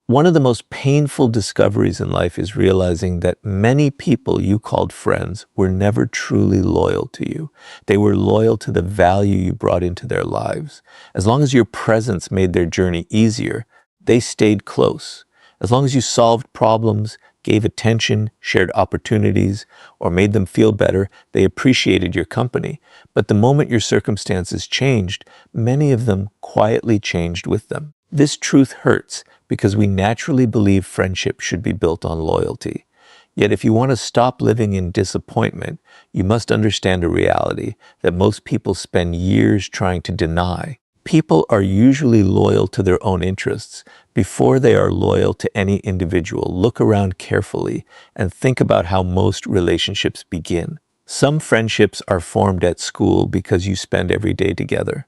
One of the most painful discoveries in life is realizing that many people you called friends were never truly loyal to you. They were loyal to the value you brought into their lives. As long as your presence made their journey easier, they stayed close. As long as you solved problems, gave attention, shared opportunities, or made them feel better, they appreciated your company. But the moment your circumstances changed, many of them quietly changed with them. This truth hurts because we naturally believe friendship should be built on loyalty. Yet if you want to stop living in disappointment, you must understand a reality that most people spend years trying to deny. People are usually loyal to their own interests before they are loyal to any individual. Look around carefully and think about how most relationships begin. Some friendships are formed at school because you spend every day together.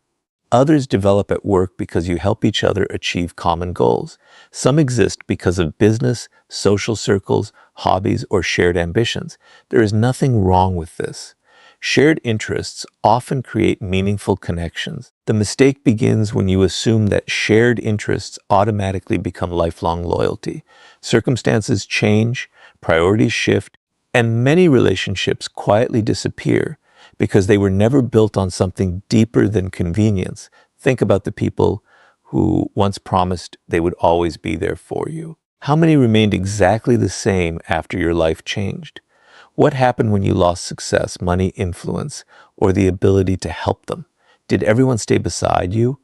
Others develop at work because you help each other achieve common goals. Some exist because of business, social circles, hobbies, or shared ambitions. There is nothing wrong with this. Shared interests often create meaningful connections. The mistake begins when you assume that shared interests automatically become lifelong loyalty. Circumstances change, priorities shift, and many relationships quietly disappear because they were never built on something deeper than convenience. Think about the people who once promised they would always be there for you. How many remained exactly the same after your life changed? What happened when you lost success, money, influence, or the ability to help them? Did everyone stay beside you?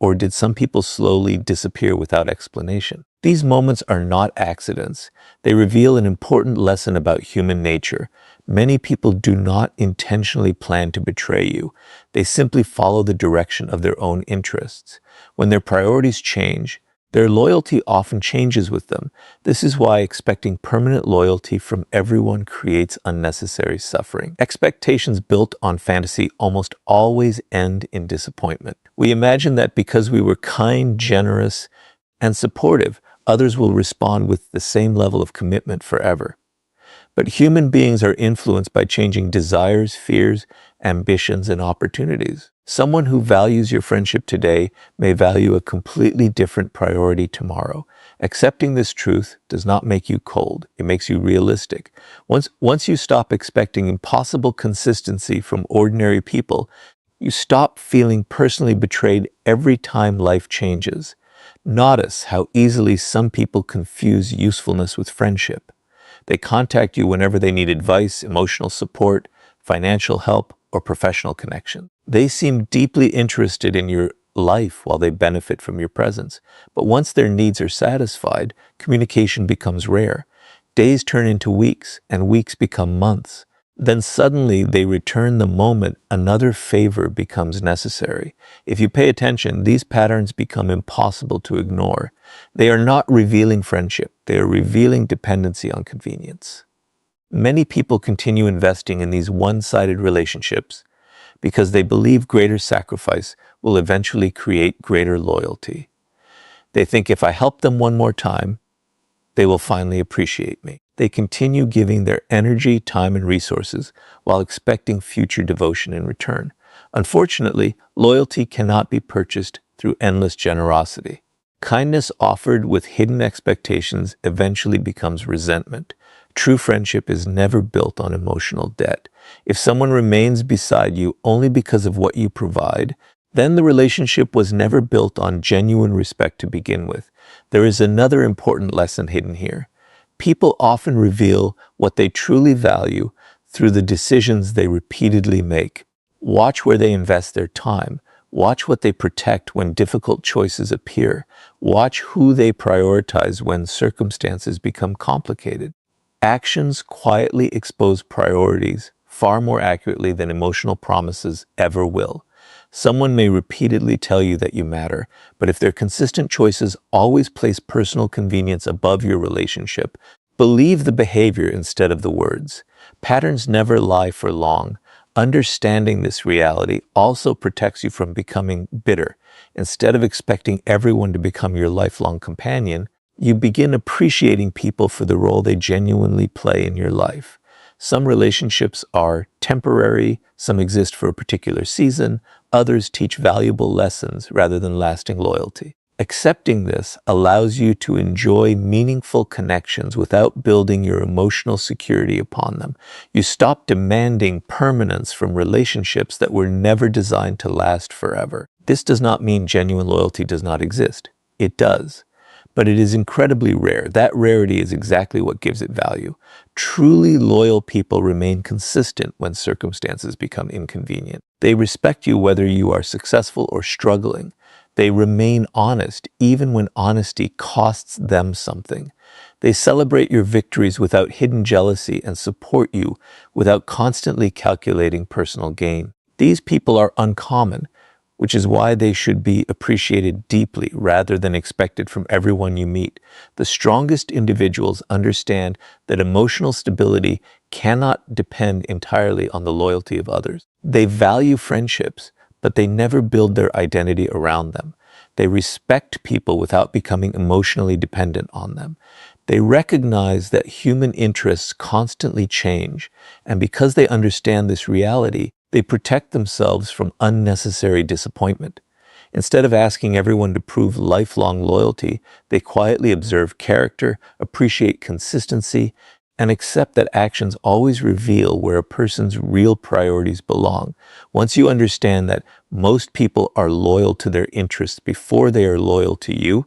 Or did some people slowly disappear without explanation? These moments are not accidents. They reveal an important lesson about human nature. Many people do not intentionally plan to betray you. They simply follow the direction of their own interests. When their priorities change, their loyalty often changes with them. This is why expecting permanent loyalty from everyone creates unnecessary suffering. Expectations built on fantasy almost always end in disappointment. We imagine that because we were kind, generous, and supportive, others will respond with the same level of commitment forever. But human beings are influenced by changing desires, fears, ambitions, and opportunities. Someone who values your friendship today may value a completely different priority tomorrow. Accepting this truth does not make you cold. It makes you realistic. Once you stop expecting impossible consistency from ordinary people, you stop feeling personally betrayed every time life changes. Notice how easily some people confuse usefulness with friendship. They contact you whenever they need advice, emotional support, financial help, or professional connection. They seem deeply interested in your life while they benefit from your presence. But once their needs are satisfied, communication becomes rare. Days turn into weeks, and weeks become months. Then suddenly they return the moment another favor becomes necessary. If you pay attention, these patterns become impossible to ignore. They are not revealing friendship. They are revealing dependency on convenience. Many people continue investing in these one-sided relationships because they believe greater sacrifice will eventually create greater loyalty. They think if I help them one more time, they will finally appreciate me. They continue giving their energy, time, and resources while expecting future devotion in return. Unfortunately, loyalty cannot be purchased through endless generosity. Kindness offered with hidden expectations eventually becomes resentment. True friendship is never built on emotional debt. If someone remains beside you only because of what you provide, then the relationship was never built on genuine respect to begin with. There is another important lesson hidden here. People often reveal what they truly value through the decisions they repeatedly make. Watch where they invest their time. Watch what they protect when difficult choices appear. Watch who they prioritize when circumstances become complicated. Actions quietly expose priorities far more accurately than emotional promises ever will. Someone may repeatedly tell you that you matter, but if their consistent choices always place personal convenience above your relationship, believe the behavior instead of the words. Patterns never lie for long. Understanding this reality also protects you from becoming bitter. Instead of expecting everyone to become your lifelong companion, you begin appreciating people for the role they genuinely play in your life. Some relationships are temporary, some exist for a particular season, others teach valuable lessons rather than lasting loyalty. Accepting this allows you to enjoy meaningful connections without building your emotional security upon them. You stop demanding permanence from relationships that were never designed to last forever. This does not mean genuine loyalty does not exist. It does. But it is incredibly rare. That rarity is exactly what gives it value. Truly loyal people remain consistent when circumstances become inconvenient. They respect you whether you are successful or struggling. They remain honest even when honesty costs them something. They celebrate your victories without hidden jealousy and support you without constantly calculating personal gain. These people are uncommon, which is why they should be appreciated deeply rather than expected from everyone you meet. The strongest individuals understand that emotional stability cannot depend entirely on the loyalty of others. They value friendships, but they never build their identity around them. They respect people without becoming emotionally dependent on them. They recognize that human interests constantly change, and because they understand this reality, they protect themselves from unnecessary disappointment. Instead of asking everyone to prove lifelong loyalty, they quietly observe character, appreciate consistency, and accept that actions always reveal where a person's real priorities belong. Once you understand that most people are loyal to their interests before they are loyal to you,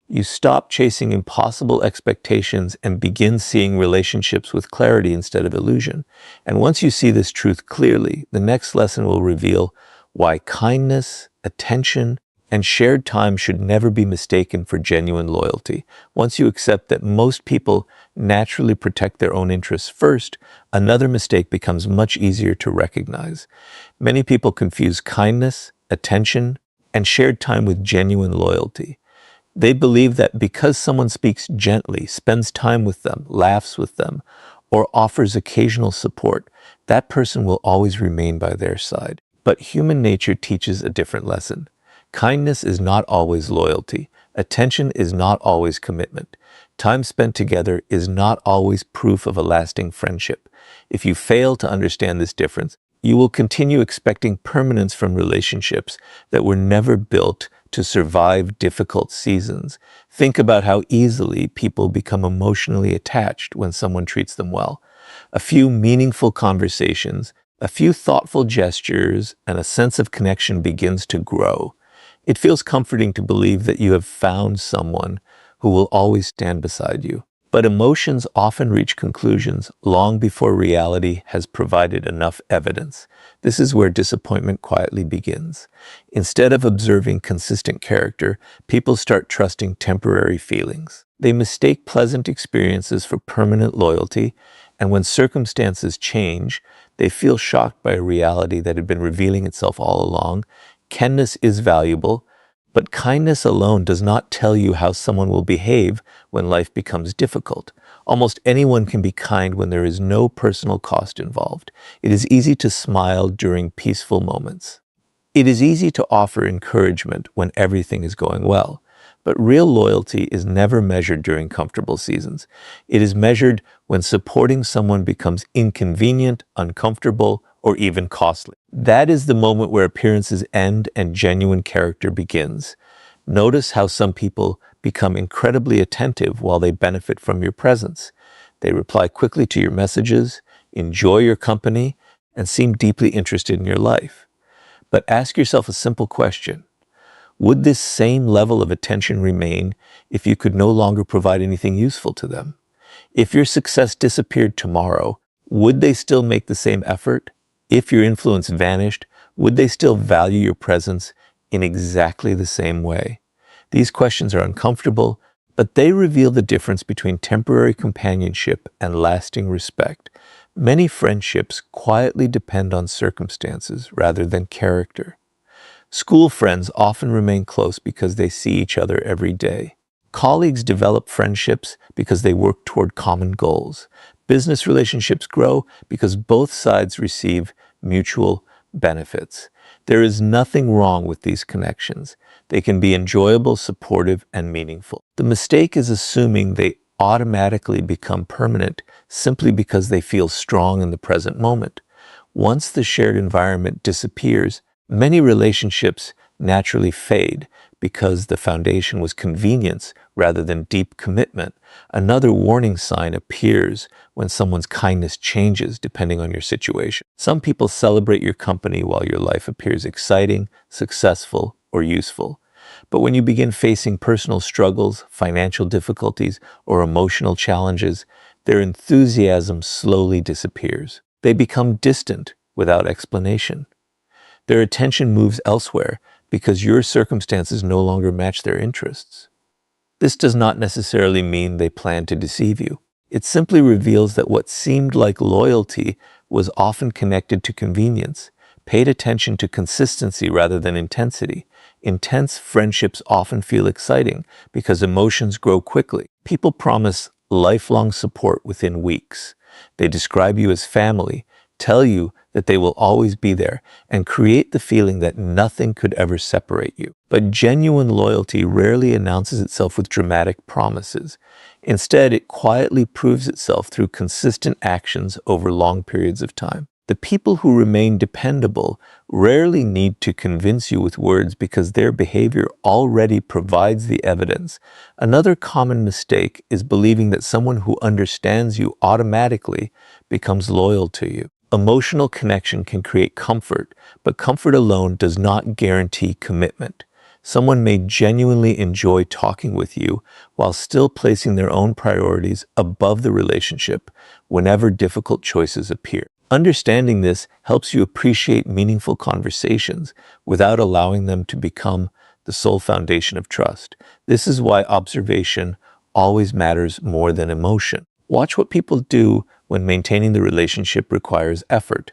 you stop chasing impossible expectations and begin seeing relationships with clarity instead of illusion. And once you see this truth clearly, the next lesson will reveal why kindness, attention, and shared time should never be mistaken for genuine loyalty. Once you accept that most people naturally protect their own interests first, another mistake becomes much easier to recognize. Many people confuse kindness, attention, and shared time with genuine loyalty. They believe that because someone speaks gently, spends time with them, laughs with them, or offers occasional support, that person will always remain by their side. But human nature teaches a different lesson. Kindness is not always loyalty. Attention is not always commitment. Time spent together is not always proof of a lasting friendship. If you fail to understand this difference, you will continue expecting permanence from relationships that were never built to survive difficult seasons. Think about how easily people become emotionally attached when someone treats them well. A few meaningful conversations, a few thoughtful gestures, and a sense of connection begins to grow. It feels comforting to believe that you have found someone who will always stand beside you. But emotions often reach conclusions long before reality has provided enough evidence. This is where disappointment quietly begins. Instead of observing consistent character, people start trusting temporary feelings. They mistake pleasant experiences for permanent loyalty, and when circumstances change, they feel shocked by a reality that had been revealing itself all along. Kindness is valuable, but kindness alone does not tell you how someone will behave when life becomes difficult. Almost anyone can be kind when there is no personal cost involved. It is easy to smile during peaceful moments. It is easy to offer encouragement when everything is going well. But real loyalty is never measured during comfortable seasons. It is measured when supporting someone becomes inconvenient, uncomfortable, or even costly. That is the moment where appearances end and genuine character begins. Notice how some people become incredibly attentive while they benefit from your presence. They reply quickly to your messages, enjoy your company, and seem deeply interested in your life. But ask yourself a simple question. Would this same level of attention remain if you could no longer provide anything useful to them? If your success disappeared tomorrow, would they still make the same effort? If your influence vanished, would they still value your presence in exactly the same way? These questions are uncomfortable, but they reveal the difference between temporary companionship and lasting respect. Many friendships quietly depend on circumstances rather than character. School friends often remain close because they see each other every day. Colleagues develop friendships because they work toward common goals. Business relationships grow because both sides receive mutual benefits. There is nothing wrong with these connections. They can be enjoyable, supportive, and meaningful. The mistake is assuming they automatically become permanent simply because they feel strong in the present moment. Once the shared environment disappears, many relationships naturally fade because the foundation was convenience rather than deep commitment. Another warning sign appears when someone's kindness changes depending on your situation. Some people celebrate your company while your life appears exciting, successful, or useful. But when you begin facing personal struggles, financial difficulties, or emotional challenges, their enthusiasm slowly disappears. They become distant without explanation. Their attention moves elsewhere because your circumstances no longer match their interests. This does not necessarily mean they plan to deceive you. It simply reveals that what seemed like loyalty was often connected to convenience, paid attention to consistency rather than intensity. Intense friendships often feel exciting because emotions grow quickly. People promise lifelong support within weeks. They describe you as family, tell you that they will always be there, and create the feeling that nothing could ever separate you. But genuine loyalty rarely announces itself with dramatic promises. Instead, it quietly proves itself through consistent actions over long periods of time. The people who remain dependable rarely need to convince you with words because their behavior already provides the evidence. Another common mistake is believing that someone who understands you automatically becomes loyal to you. Emotional connection can create comfort, but comfort alone does not guarantee commitment. Someone may genuinely enjoy talking with you while still placing their own priorities above the relationship whenever difficult choices appear. Understanding this helps you appreciate meaningful conversations without allowing them to become the sole foundation of trust. This is why observation always matters more than emotion. Watch what people do when maintaining the relationship requires effort.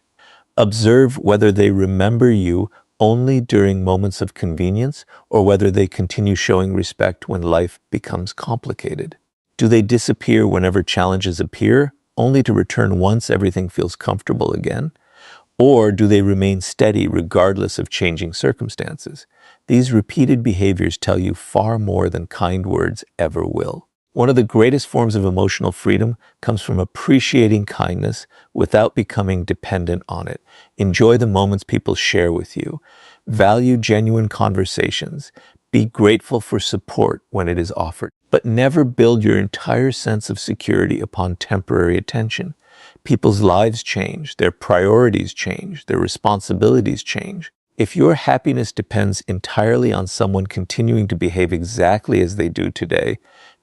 Observe whether they remember you only during moments of convenience or whether they continue showing respect when life becomes complicated. Do they disappear whenever challenges appear, only to return once everything feels comfortable again? Or do they remain steady regardless of changing circumstances? These repeated behaviors tell you far more than kind words ever will. One of the greatest forms of emotional freedom comes from appreciating kindness without becoming dependent on it. Enjoy the moments people share with you. Value genuine conversations. Be grateful for support when it is offered. But never build your entire sense of security upon temporary attention. People's lives change, their priorities change, their responsibilities change. If your happiness depends entirely on someone continuing to behave exactly as they do today,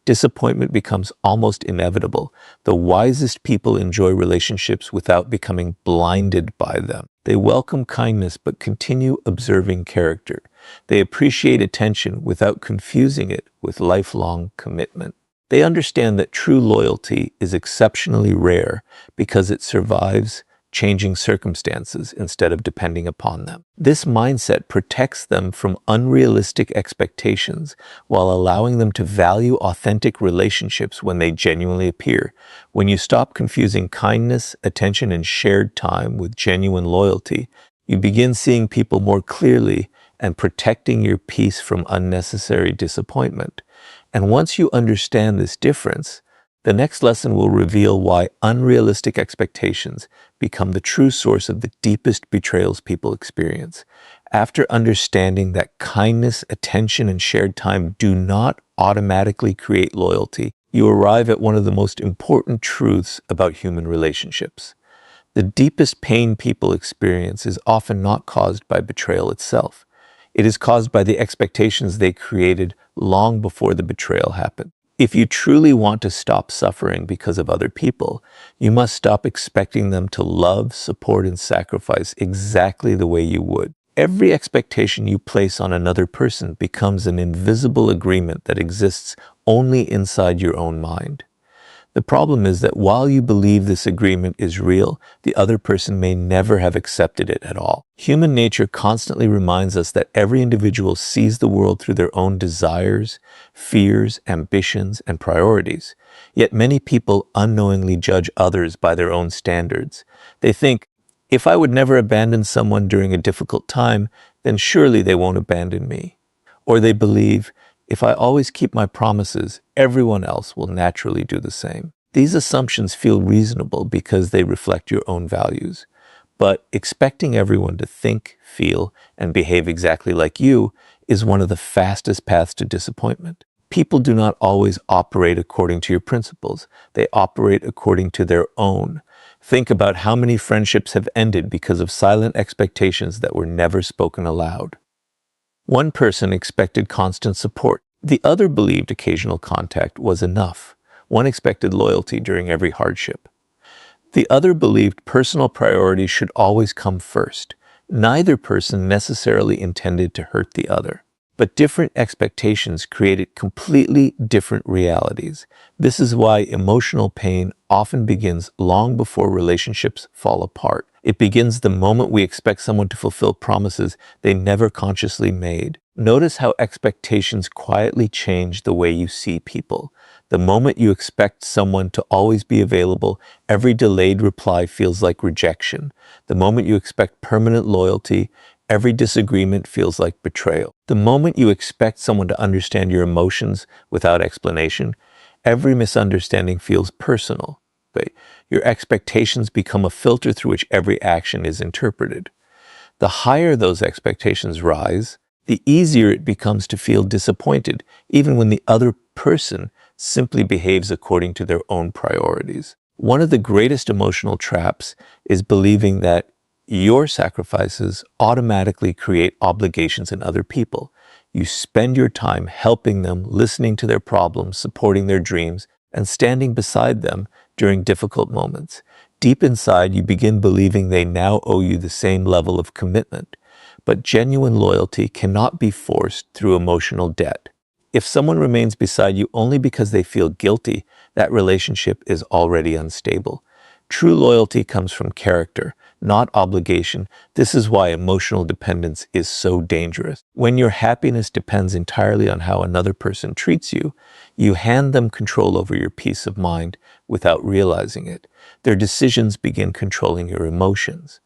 disappointment becomes almost inevitable. The wisest people enjoy relationships without becoming blinded by them. They welcome kindness but continue observing character. They appreciate attention without confusing it with lifelong commitment. They understand that true loyalty is exceptionally rare because it survives changing circumstances instead of depending upon them. This mindset protects them from unrealistic expectations while allowing them to value authentic relationships when they genuinely appear. When you stop confusing kindness, attention, and shared time with genuine loyalty, you begin seeing people more clearly and protecting your peace from unnecessary disappointment. And once you understand this difference, the next lesson will reveal why unrealistic expectations become the true source of the deepest betrayals people experience. After understanding that kindness, attention, and shared time do not automatically create loyalty, you arrive at one of the most important truths about human relationships. The deepest pain people experience is often not caused by betrayal itself. It is caused by the expectations they created long before the betrayal happened. If you truly want to stop suffering because of other people, you must stop expecting them to love, support, and sacrifice exactly the way you would. Every expectation you place on another person becomes an invisible agreement that exists only inside your own mind. The problem is that while you believe this agreement is real, the other person may never have accepted it at all. Human nature constantly reminds us that every individual sees the world through their own desires, fears, ambitions, and priorities. Yet many people unknowingly judge others by their own standards. They think, if I would never abandon someone during a difficult time, then surely they won't abandon me. Or they believe, if I always keep my promises, everyone else will naturally do the same. These assumptions feel reasonable because they reflect your own values. But expecting everyone to think, feel, and behave exactly like you is one of the fastest paths to disappointment. People do not always operate according to your principles. They operate according to their own. Think about how many friendships have ended because of silent expectations that were never spoken aloud. One person expected constant support. The other believed occasional contact was enough. One expected loyalty during every hardship. The other believed personal priorities should always come first. Neither person necessarily intended to hurt the other, but different expectations created completely different realities. This is why emotional pain often begins long before relationships fall apart. It begins the moment we expect someone to fulfill promises they never consciously made. Notice how expectations quietly change the way you see people. The moment you expect someone to always be available, every delayed reply feels like rejection. The moment you expect permanent loyalty, every disagreement feels like betrayal. The moment you expect someone to understand your emotions without explanation, every misunderstanding feels personal. But your expectations become a filter through which every action is interpreted. The higher those expectations rise, the easier it becomes to feel disappointed, even when the other person simply behaves according to their own priorities. One of the greatest emotional traps is believing that your sacrifices automatically create obligations in other people. You spend your time helping them, listening to their problems, supporting their dreams, and standing beside them during difficult moments. Deep inside, you begin believing they now owe you the same level of commitment. But genuine loyalty cannot be forced through emotional debt. If someone remains beside you only because they feel guilty, that relationship is already unstable. True loyalty comes from character, not obligation. This is why emotional dependence is so dangerous. When your happiness depends entirely on how another person treats you, you hand them control over your peace of mind without realizing it. Their decisions begin controlling your emotions.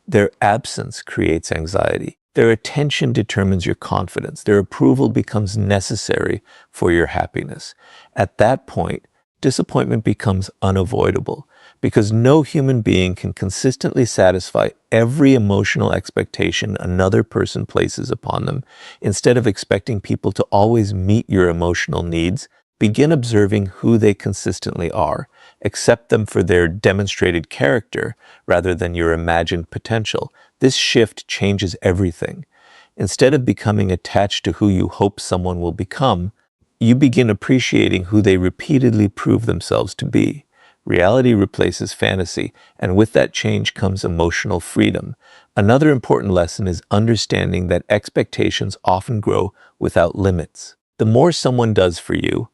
Their absence creates anxiety. Their attention determines your confidence. Their approval becomes necessary for your happiness. At that point, disappointment becomes unavoidable because no human being can consistently satisfy every emotional expectation another person places upon them. Instead of expecting people to always meet your emotional needs, begin observing who they consistently are. Accept them for their demonstrated character rather than your imagined potential. This shift changes everything. Instead of becoming attached to who you hope someone will become, you begin appreciating who they repeatedly prove themselves to be. Reality replaces fantasy, and with that change comes emotional freedom. Another important lesson is understanding that expectations often grow without limits. The more someone does for you,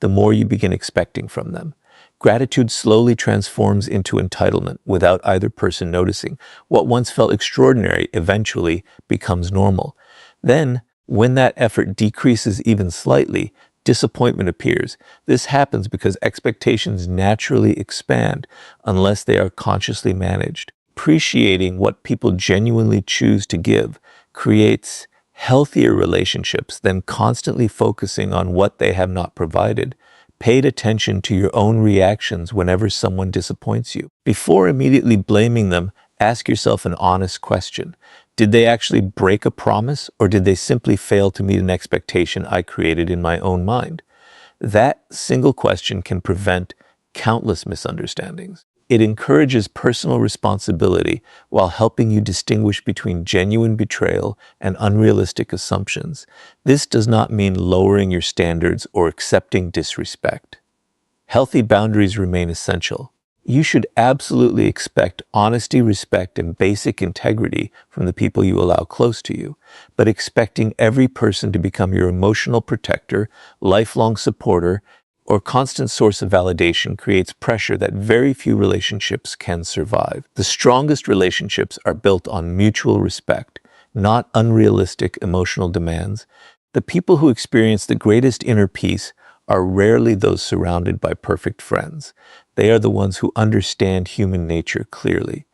the more you begin expecting from them. Gratitude slowly transforms into entitlement without either person noticing. What once felt extraordinary eventually becomes normal. Then, when that effort decreases even slightly, disappointment appears. This happens because expectations naturally expand unless they are consciously managed. Appreciating what people genuinely choose to give creates healthier relationships than constantly focusing on what they have not provided. Pay attention to your own reactions whenever someone disappoints you. Before immediately blaming them, ask yourself an honest question. Did they actually break a promise, or did they simply fail to meet an expectation I created in my own mind? That single question can prevent countless misunderstandings. It encourages personal responsibility while helping you distinguish between genuine betrayal and unrealistic assumptions. This does not mean lowering your standards or accepting disrespect. Healthy boundaries remain essential. You should absolutely expect honesty, respect, and basic integrity from the people you allow close to you, but expecting every person to become your emotional protector, lifelong supporter, or constant source of validation creates pressure that very few relationships can survive. The strongest relationships are built on mutual respect, not unrealistic emotional demands. The people who experience the greatest inner peace are rarely those surrounded by perfect friends. They are the ones who understand human nature clearly.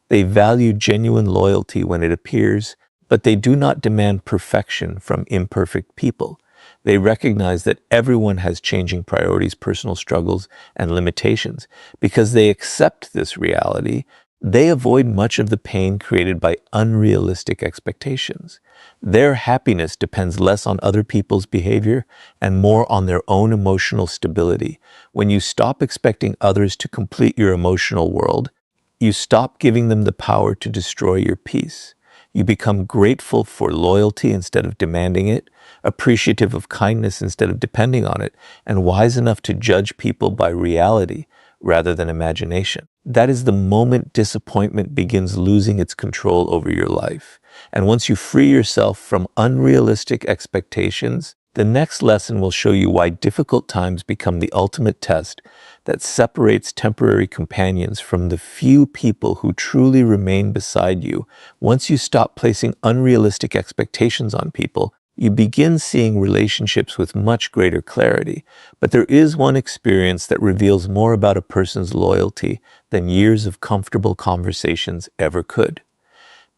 They value genuine loyalty when it appears, but they do not demand perfection from imperfect people. They recognize that everyone has changing priorities, personal struggles, and limitations. Because they accept this reality, They avoid much of the pain created by unrealistic expectations. Their happiness depends less on other people's behavior and more on their own emotional stability. When you stop expecting others to complete your emotional world, you stop giving them the power to destroy your peace. You become grateful for loyalty instead of demanding it, appreciative of kindness instead of depending on it, and wise enough to judge people by reality rather than imagination. That is the moment disappointment begins losing its control over your life. And once you free yourself from unrealistic expectations, the next lesson will show you why difficult times become the ultimate test that separates temporary companions from the few people who truly remain beside you. Once you stop placing unrealistic expectations on people, you begin seeing relationships with much greater clarity. But there is one experience that reveals more about a person's loyalty than years of comfortable conversations ever could.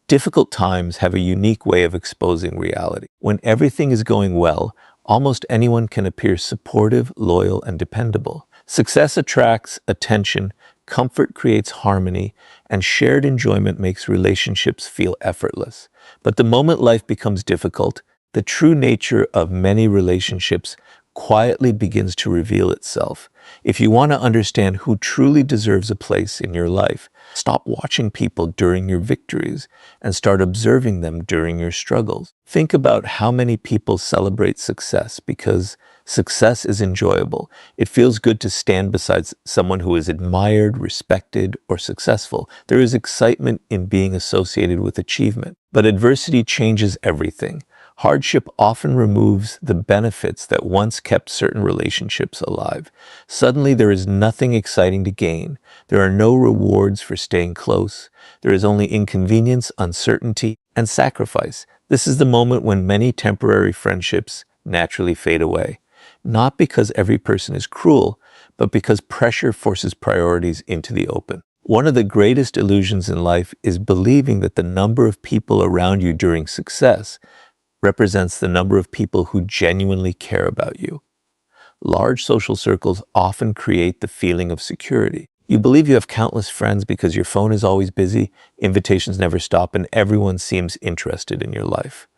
Difficult times have a unique way of exposing reality. When everything is going well, almost anyone can appear supportive, loyal, and dependable. Success attracts attention, comfort creates harmony, and shared enjoyment makes relationships feel effortless. But the moment life becomes difficult, the true nature of many relationships quietly begins to reveal itself. If you want to understand who truly deserves a place in your life, stop watching people during your victories and start observing them during your struggles. Think about how many people celebrate success because success is enjoyable. It feels good to stand beside someone who is admired, respected, or successful. There is excitement in being associated with achievement. But adversity changes everything. Hardship often removes the benefits that once kept certain relationships alive. Suddenly, there is nothing exciting to gain. There are no rewards for staying close. There is only inconvenience, uncertainty, and sacrifice. This is the moment when many temporary friendships naturally fade away. Not because every person is cruel, but because pressure forces priorities into the open. One of the greatest illusions in life is believing that the number of people around you during success represents the number of people who genuinely care about you. Large social circles often create the feeling of security. You believe you have countless friends because your phone is always busy, invitations never stop, and everyone seems interested in your life.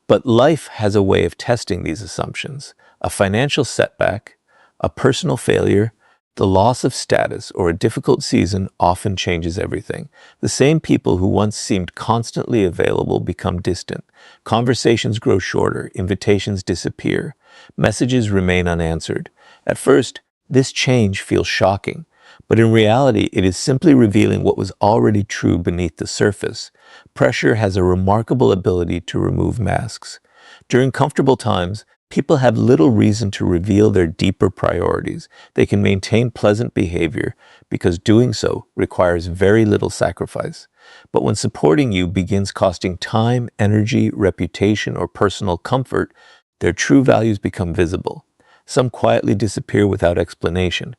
But life has a way of testing these assumptions. A financial setback, a personal failure, the loss of status, or a difficult season often changes everything. The same people who once seemed constantly available become distant. Conversations grow shorter, invitations disappear, messages remain unanswered. At first, this change feels shocking, but in reality, it is simply revealing what was already true beneath the surface. Pressure has a remarkable ability to remove masks. During comfortable times, people have little reason to reveal their deeper priorities. They can maintain pleasant behavior because doing so requires very little sacrifice. But when supporting you begins costing time, energy, reputation, or personal comfort, their true values become visible. Some quietly disappear without explanation.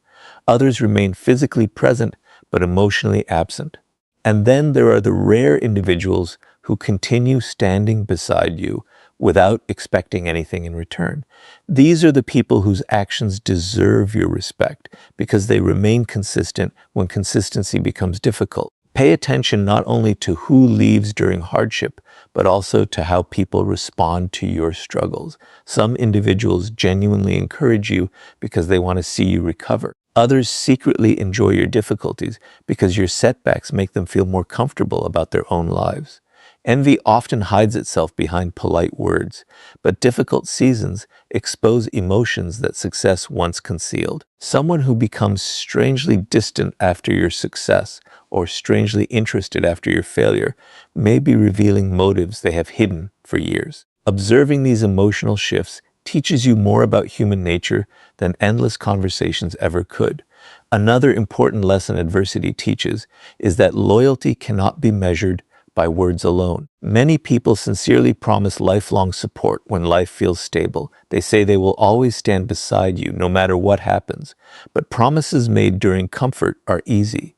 Others remain physically present but emotionally absent. And then there are the rare individuals who continue standing beside you without expecting anything in return. These are the people whose actions deserve your respect because they remain consistent when consistency becomes difficult. Pay attention not only to who leaves during hardship, but also to how people respond to your struggles. Some individuals genuinely encourage you because they want to see you recover. Others secretly enjoy your difficulties because your setbacks make them feel more comfortable about their own lives. Envy often hides itself behind polite words, but difficult seasons expose emotions that success once concealed. Someone who becomes strangely distant after your success or strangely interested after your failure may be revealing motives they have hidden for years. Observing these emotional shifts teaches you more about human nature than endless conversations ever could. Another important lesson adversity teaches is that loyalty cannot be measured by words alone. Many people sincerely promise lifelong support when life feels stable. They say they will always stand beside you no matter what happens. But promises made during comfort are easy.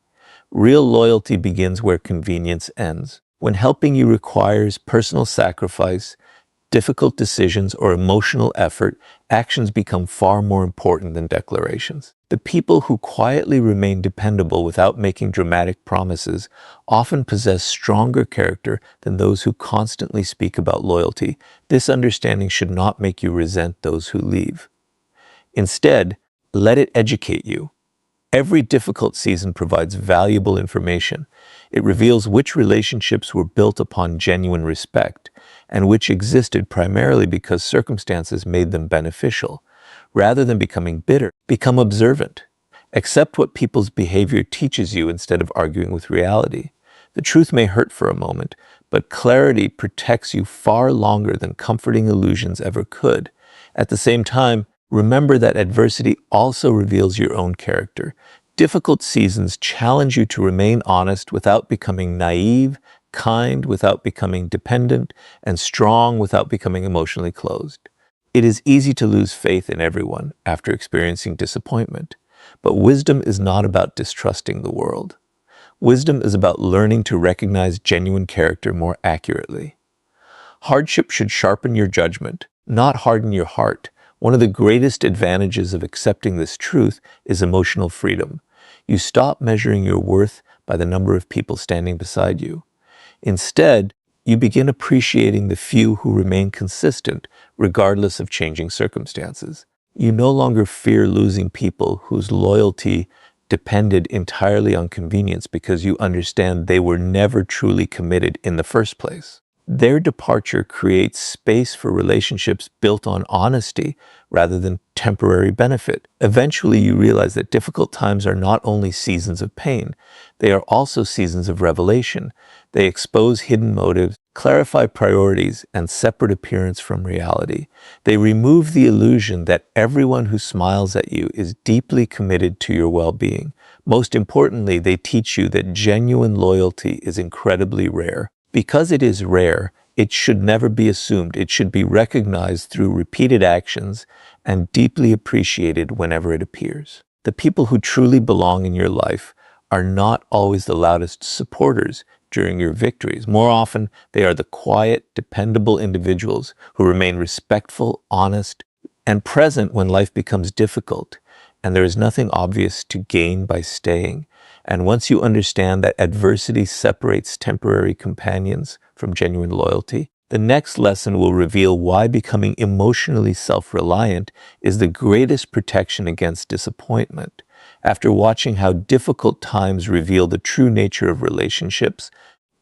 Real loyalty begins where convenience ends. When helping you requires personal sacrifice, difficult decisions, or emotional effort, actions become far more important than declarations. The people who quietly remain dependable without making dramatic promises often possess stronger character than those who constantly speak about loyalty. This understanding should not make you resent those who leave. Instead, let it educate you. Every difficult season provides valuable information. It reveals which relationships were built upon genuine respect and which existed primarily because circumstances made them beneficial. Rather than becoming bitter, become observant. Accept what people's behavior teaches you instead of arguing with reality. The truth may hurt for a moment, but clarity protects you far longer than comforting illusions ever could. At the same time, remember that adversity also reveals your own character. Difficult seasons challenge you to remain honest without becoming naive, kind without becoming dependent, and strong without becoming emotionally closed. It is easy to lose faith in everyone after experiencing disappointment, but wisdom is not about distrusting the world. Wisdom is about learning to recognize genuine character more accurately. Hardship should sharpen your judgment, not harden your heart. One of the greatest advantages of accepting this truth is emotional freedom. You stop measuring your worth by the number of people standing beside you. Instead, you begin appreciating the few who remain consistent regardless of changing circumstances. You no longer fear losing people whose loyalty depended entirely on convenience because you understand they were never truly committed in the first place. Their departure creates space for relationships built on honesty rather than temporary benefit. Eventually, you realize that difficult times are not only seasons of pain, they are also seasons of revelation. They expose hidden motives, clarify priorities, and separate appearance from reality. They remove the illusion that everyone who smiles at you is deeply committed to your well-being. Most importantly, they teach you that genuine loyalty is incredibly rare. Because it is rare, it should never be assumed. It should be recognized through repeated actions and deeply appreciated whenever it appears. The people who truly belong in your life are not always the loudest supporters during your victories. More often, they are the quiet, dependable individuals who remain respectful, honest, and present when life becomes difficult, and there is nothing obvious to gain by staying. And once you understand that adversity separates temporary companions from genuine loyalty, the next lesson will reveal why becoming emotionally self-reliant is the greatest protection against disappointment. After watching how difficult times reveal the true nature of relationships,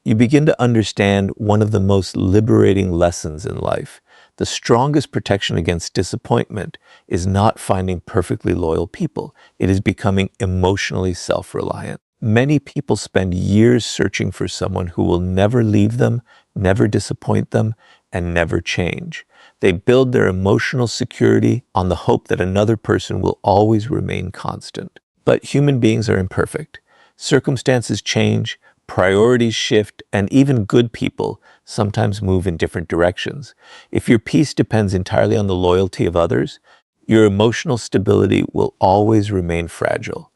you begin to understand one of the most liberating lessons in life. The strongest protection against disappointment is not finding perfectly loyal people. It is becoming emotionally self-reliant. Many people spend years searching for someone who will never leave them, never disappoint them, and never change. They build their emotional security on the hope that another person will always remain constant. But human beings are imperfect. Circumstances change, priorities shift, and even good people sometimes move in different directions. If your peace depends entirely on the loyalty of others, your emotional stability will always remain fragile.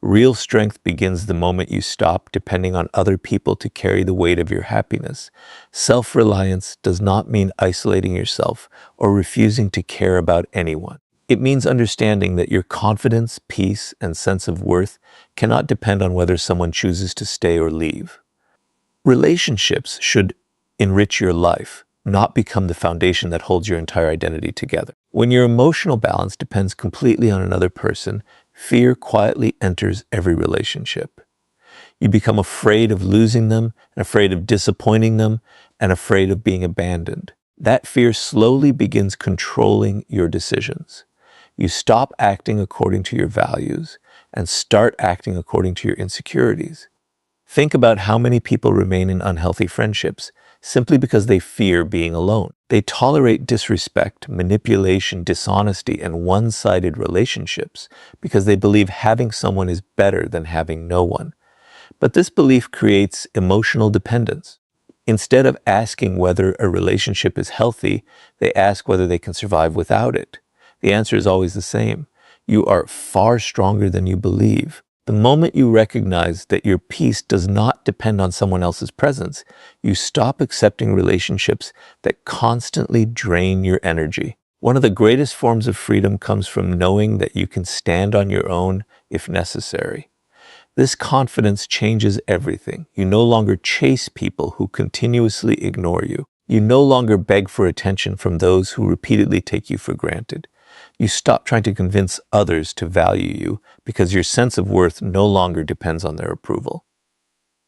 Real strength begins the moment you stop depending on other people to carry the weight of your happiness. Self-reliance does not mean isolating yourself or refusing to care about anyone. It means understanding that your confidence, peace, and sense of worth cannot depend on whether someone chooses to stay or leave. Relationships should enrich your life, not become the foundation that holds your entire identity together. When your emotional balance depends completely on another person, fear quietly enters every relationship. You become afraid of losing them, and afraid of disappointing them, and afraid of being abandoned. That fear slowly begins controlling your decisions. You stop acting according to your values and start acting according to your insecurities. Think about how many people remain in unhealthy friendships simply because they fear being alone. They tolerate disrespect, manipulation, dishonesty, and one-sided relationships because they believe having someone is better than having no one. But this belief creates emotional dependence. Instead of asking whether a relationship is healthy, they ask whether they can survive without it. The answer is always the same. You are far stronger than you believe. The moment you recognize that your peace does not depend on someone else's presence, you stop accepting relationships that constantly drain your energy. One of the greatest forms of freedom comes from knowing that you can stand on your own if necessary. This confidence changes everything. You no longer chase people who continuously ignore you. You no longer beg for attention from those who repeatedly take you for granted. You stop trying to convince others to value you because your sense of worth no longer depends on their approval.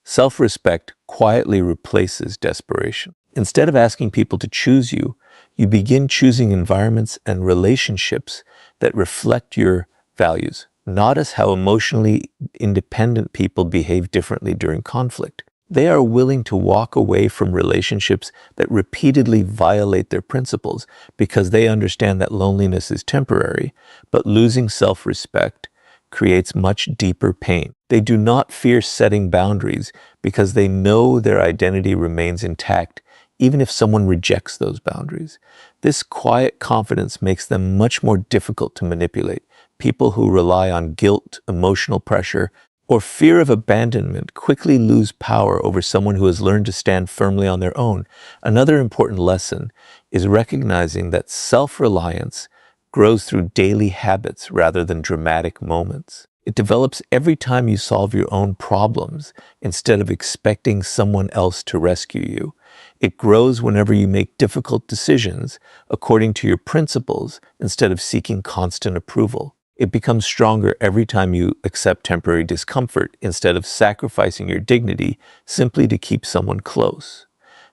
Self-respect quietly replaces desperation. Instead of asking people to choose you, you begin choosing environments and relationships that reflect your values. Notice how emotionally independent people behave differently during conflict. They are willing to walk away from relationships that repeatedly violate their principles because they understand that loneliness is temporary, but losing self-respect creates much deeper pain. They do not fear setting boundaries because they know their identity remains intact even if someone rejects those boundaries. This quiet confidence makes them much more difficult to manipulate. People who rely on guilt, emotional pressure, or fear of abandonment quickly lose power over someone who has learned to stand firmly on their own. Another important lesson is recognizing that self-reliance grows through daily habits rather than dramatic moments. It develops every time you solve your own problems instead of expecting someone else to rescue you. It grows whenever you make difficult decisions according to your principles instead of seeking constant approval. It becomes stronger every time you accept temporary discomfort instead of sacrificing your dignity simply to keep someone close.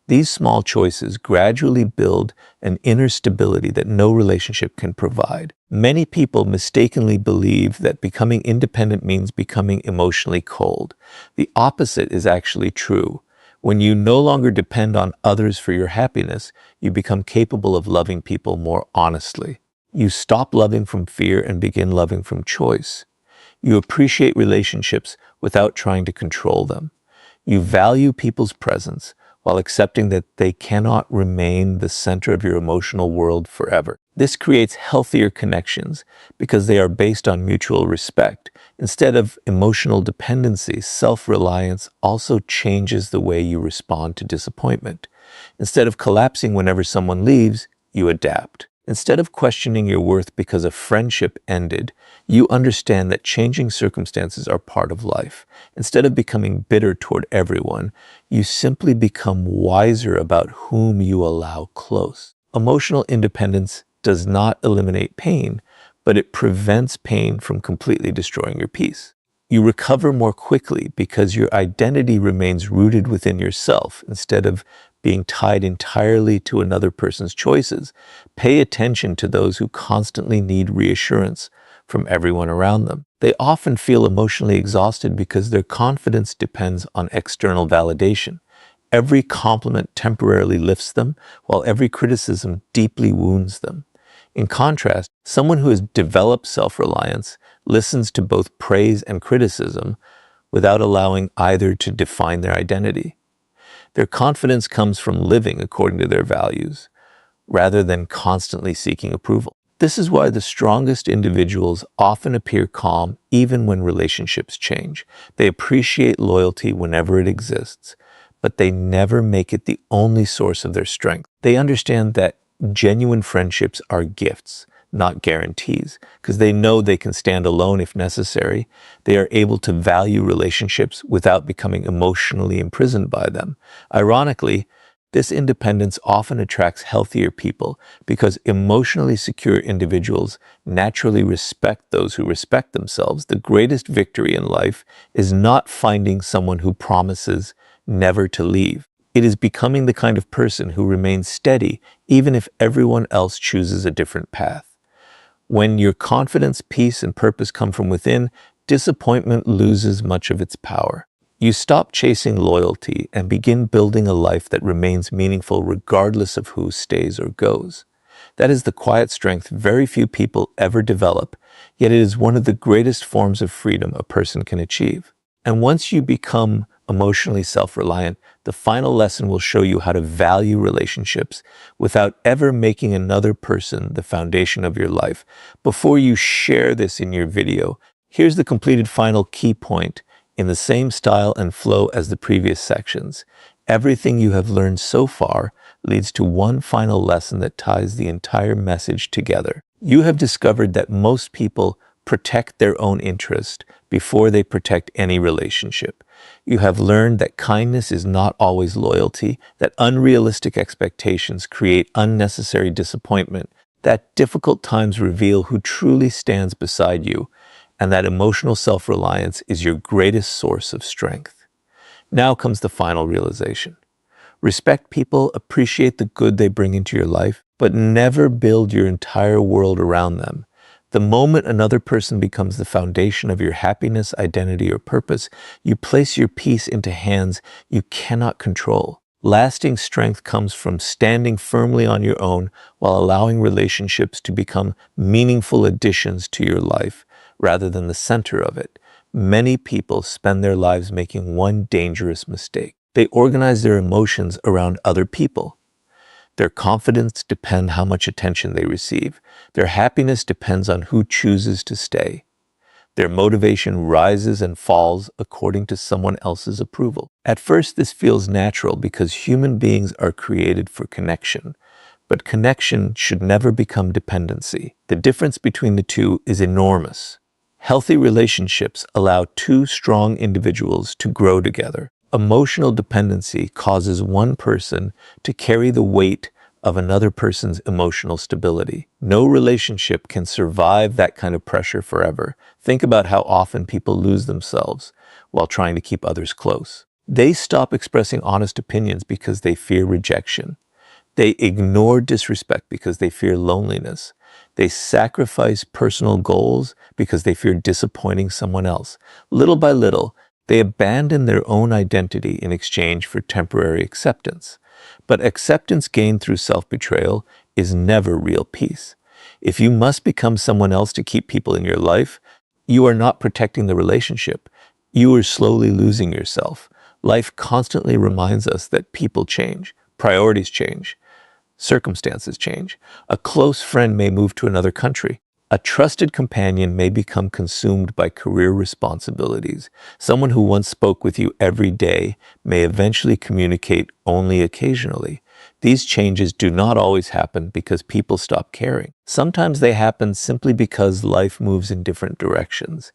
These small choices gradually build an inner stability that no relationship can provide. Many people mistakenly believe that becoming independent means becoming emotionally cold. The opposite is actually true. When you no longer depend on others for your happiness, you become capable of loving people more honestly. You stop loving from fear and begin loving from choice. You appreciate relationships without trying to control them. You value people's presence while accepting that they cannot remain the center of your emotional world forever. This creates healthier connections because they are based on mutual respect. Instead of emotional dependency, self-reliance also changes the way you respond to disappointment. Instead of collapsing whenever someone leaves, you adapt. Instead of questioning your worth because a friendship ended, you understand that changing circumstances are part of life. Instead of becoming bitter toward everyone, you simply become wiser about whom you allow close. Emotional independence does not eliminate pain, but it prevents pain from completely destroying your peace. You recover more quickly because your identity remains rooted within yourself instead of being tied entirely to another person's choices. Pay attention to those who constantly need reassurance from everyone around them. They often feel emotionally exhausted because their confidence depends on external validation. Every compliment temporarily lifts them, while every criticism deeply wounds them. In contrast, someone who has developed self-reliance listens to both praise and criticism without allowing either to define their identity. Their confidence comes from living according to their values, rather than constantly seeking approval. This is why the strongest individuals often appear calm even when relationships change. They appreciate loyalty whenever it exists, but they never make it the only source of their strength. They understand that genuine friendships are gifts, not guarantees, because they know they can stand alone if necessary. They are able to value relationships without becoming emotionally imprisoned by them. Ironically, this independence often attracts healthier people because emotionally secure individuals naturally respect those who respect themselves. The greatest victory in life is not finding someone who promises never to leave. It is becoming the kind of person who remains steady even if everyone else chooses a different path. When your confidence, peace, and purpose come from within, disappointment loses much of its power. You stop chasing loyalty and begin building a life that remains meaningful regardless of who stays or goes. That is the quiet strength very few people ever develop, yet it is one of the greatest forms of freedom a person can achieve. And once you become emotionally self-reliant, the final lesson will show you how to value relationships without ever making another person the foundation of your life. Before you share this in your video, Here's the completed final key point in the same style and flow as the previous sections. Everything you have learned so far leads to one final lesson that ties the entire message together. You have discovered that most people protect their own interest before they protect any relationship. You have learned that kindness is not always loyalty, that unrealistic expectations create unnecessary disappointment, that difficult times reveal who truly stands beside you, and that emotional self-reliance is your greatest source of strength. Now comes the final realization. Respect people, appreciate the good they bring into your life, but never build your entire world around them. The moment another person becomes the foundation of your happiness, identity, or purpose, you place your peace into hands you cannot control. Lasting strength comes from standing firmly on your own while allowing relationships to become meaningful additions to your life rather than the center of it. Many people spend their lives making one dangerous mistake. They organize their emotions around other people. Their confidence depends how much attention they receive. Their happiness depends on who chooses to stay. Their motivation rises and falls according to someone else's approval. At first, this feels natural because human beings are created for connection. But connection should never become dependency. The difference between the two is enormous. Healthy relationships allow two strong individuals to grow together. Emotional dependency causes one person to carry the weight of another person's emotional stability. No relationship can survive that kind of pressure forever. Think about how often people lose themselves while trying to keep others close. They stop expressing honest opinions because they fear rejection. They ignore disrespect because they fear loneliness. They sacrifice personal goals because they fear disappointing someone else. Little by little, they abandon their own identity in exchange for temporary acceptance. But acceptance gained through self-betrayal is never real peace. If you must become someone else to keep people in your life, you are not protecting the relationship. You are slowly losing yourself. Life constantly reminds us that people change, priorities change, circumstances change. A close friend may move to another country. A trusted companion may become consumed by career responsibilities. Someone who once spoke with you every day may eventually communicate only occasionally. These changes do not always happen because people stop caring. Sometimes they happen simply because life moves in different directions.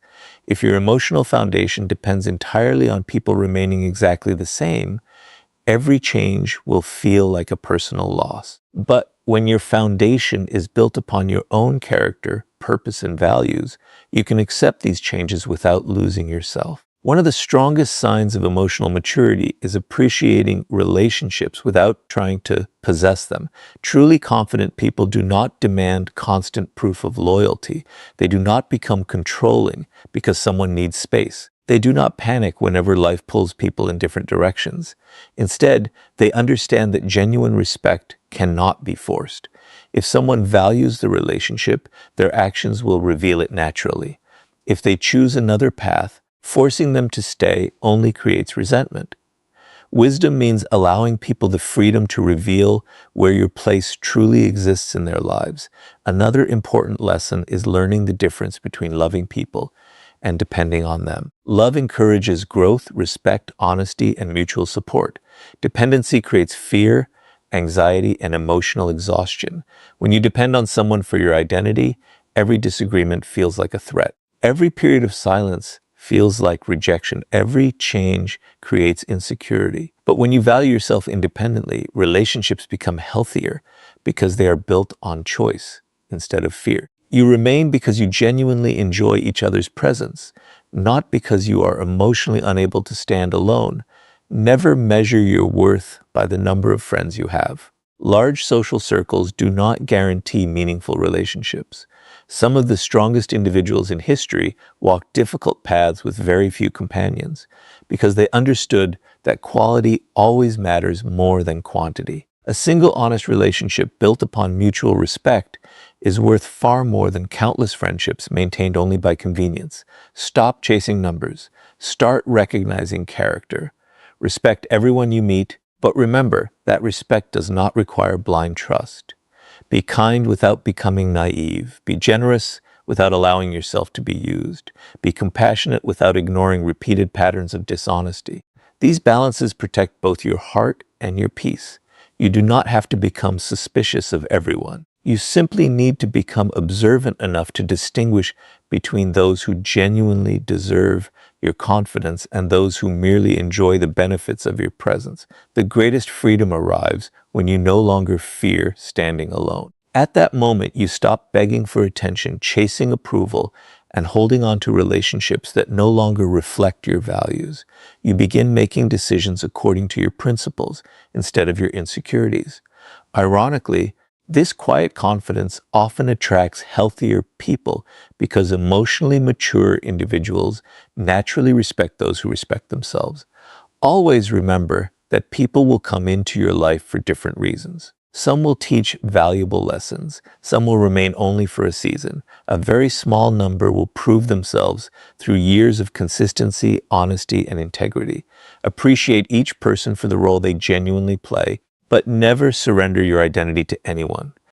If your emotional foundation depends entirely on people remaining exactly the same, every change will feel like a personal loss. But when your foundation is built upon your own character, purpose, and values, you can accept these changes without losing yourself. One of the strongest signs of emotional maturity is appreciating relationships without trying to possess them. Truly confident people do not demand constant proof of loyalty. They do not become controlling because someone needs space. They do not panic whenever life pulls people in different directions. Instead, they understand that genuine respect cannot be forced. If someone values the relationship, their actions will reveal it naturally. If they choose another path, forcing them to stay only creates resentment. Wisdom means allowing people the freedom to reveal where your place truly exists in their lives. Another important lesson is learning the difference between loving people and depending on them. Love encourages growth, respect, honesty, and mutual support. Dependency creates fear, anxiety, and emotional exhaustion. When you depend on someone for your identity, every disagreement feels like a threat. Every period of silence feels like rejection. Every change creates insecurity. But when you value yourself independently, relationships become healthier because they are built on choice instead of fear. You remain because you genuinely enjoy each other's presence, not because you are emotionally unable to stand alone. Never measure your worth by the number of friends you have. Large social circles do not guarantee meaningful relationships. Some of the strongest individuals in history walked difficult paths with very few companions because they understood that quality always matters more than quantity. A single honest relationship built upon mutual respect is worth far more than countless friendships maintained only by convenience. Stop chasing numbers. Start recognizing character. Respect everyone you meet, but remember that respect does not require blind trust. Be kind without becoming naive. Be generous without allowing yourself to be used. Be compassionate without ignoring repeated patterns of dishonesty. These balances protect both your heart and your peace. You do not have to become suspicious of everyone. You simply need to become observant enough to distinguish between those who genuinely deserve your confidence and those who merely enjoy the benefits of your presence. The greatest freedom arrives when you no longer fear standing alone. At that moment, you stop begging for attention, chasing approval, and holding on to relationships that no longer reflect your values. You begin making decisions according to your principles instead of your insecurities. Ironically, this quiet confidence often attracts healthier people because emotionally mature individuals naturally respect those who respect themselves. Always remember that people will come into your life for different reasons. Some will teach valuable lessons. Some will remain only for a season. A very small number will prove themselves through years of consistency, honesty, and integrity. Appreciate each person for the role they genuinely play, but never surrender your identity to anyone.